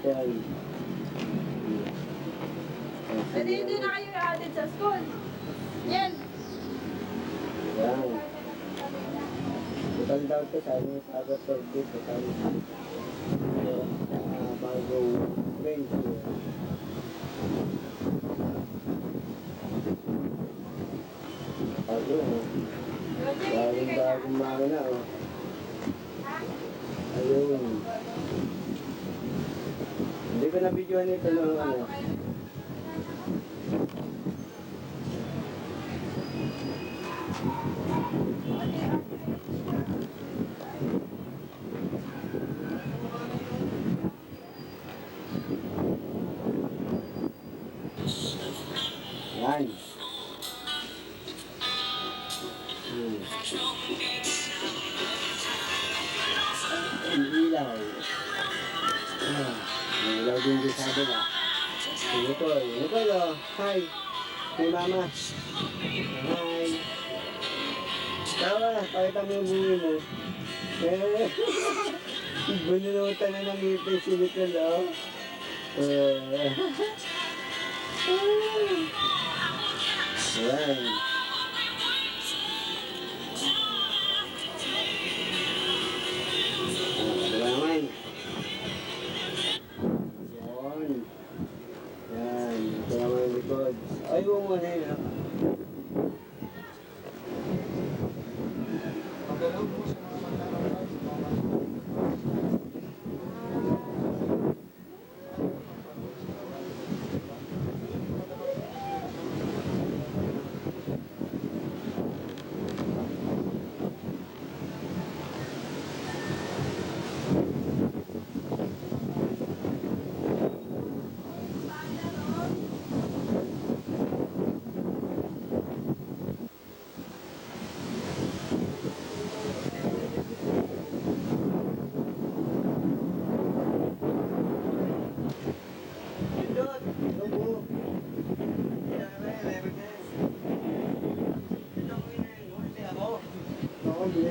Yan. Pwede hindi na kayo i-added sa school. Yan. Yan. Total daw ito, sabi ng Sagat Turkey, total. Bago range. Bago, bagong makina, oh. Ayun. Hindi ko na-videoan ito ng ano. Yan. Ang ilaw. Ang ilaw din din sa dila. Nicole, oh. Hi. Hey, mama. Hi. Tawa, pakita mo yung bungi mo. Bununutan na ng ngipin si Nicole, oh. Ayan. Diba naman? Ayan. Yan. Ito naman yung likod. Ay, huwag mo na yun,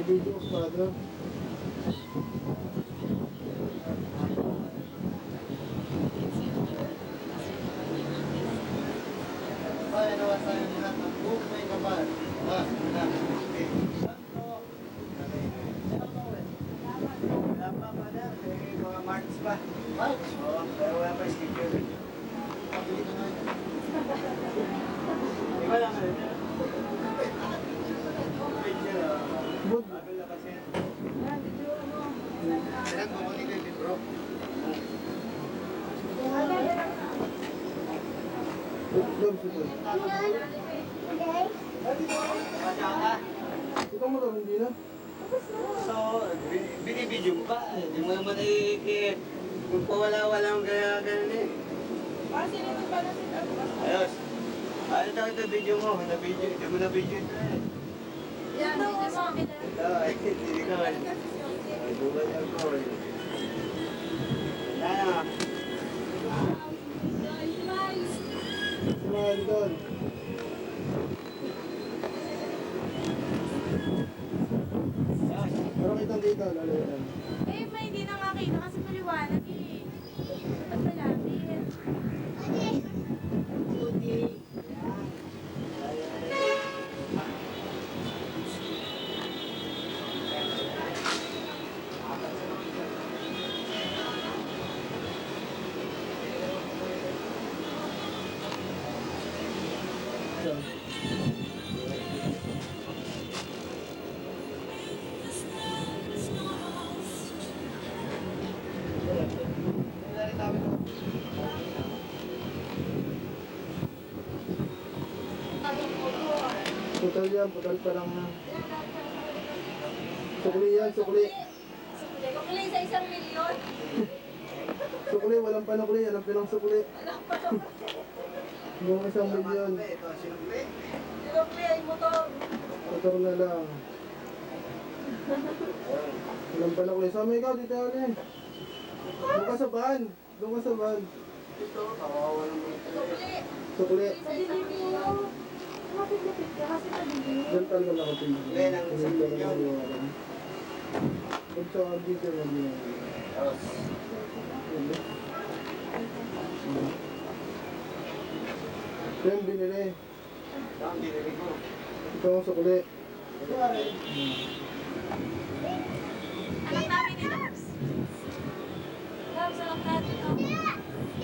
Video padre. Ay, nawasan yung lahat ng buong may kapal. Wala pa ba na? Mga March pa. March? Oo, pero wala pa schedule. Iba lang rin. Good. Silang bumuli kayo din, bro. Ikaw mo lang, hindi na. So, binibidyo mo pa. Hindi mo naman kung pawala-wala ang gano'n eh. Kasi nito pa na sila. Ayos. Ano daw ito video mo? Hindi mo na-video ito eh. Yan, video mo. Ito, hindi ko. Ay, bubal ako. Ano? Smile doon. Pero kitang dito, lalo yan. Eh, may hindi na makita kasi maliwanag eh. Ba't malapit? Putal yan, putal pa lang. Sukli yan, sukli. Kung lang sa 1 milyon. Sukli, walang panukli. Alam pinang sukli. Yung 1 milyon. Ito, sinukli. Sinukli ay motor. Motor na lang. Walang panukli. Sama ikaw, dito alin. Doon ka sa van. Doon ka sa van. Ito, kawawa naman. Sinukli. Sukli. Sa dilim mo. Mapit-lapit ka kasi madilim. Diyan talaga nakatingin. Yan ang 1 milyon. Kung sa dito lang yun. Tapos, Ito yung binili. Ito ang binili ko. Ito ang sukli. Ito nga rin. Anak namin ni Labs. Labs, anak natin. Oh.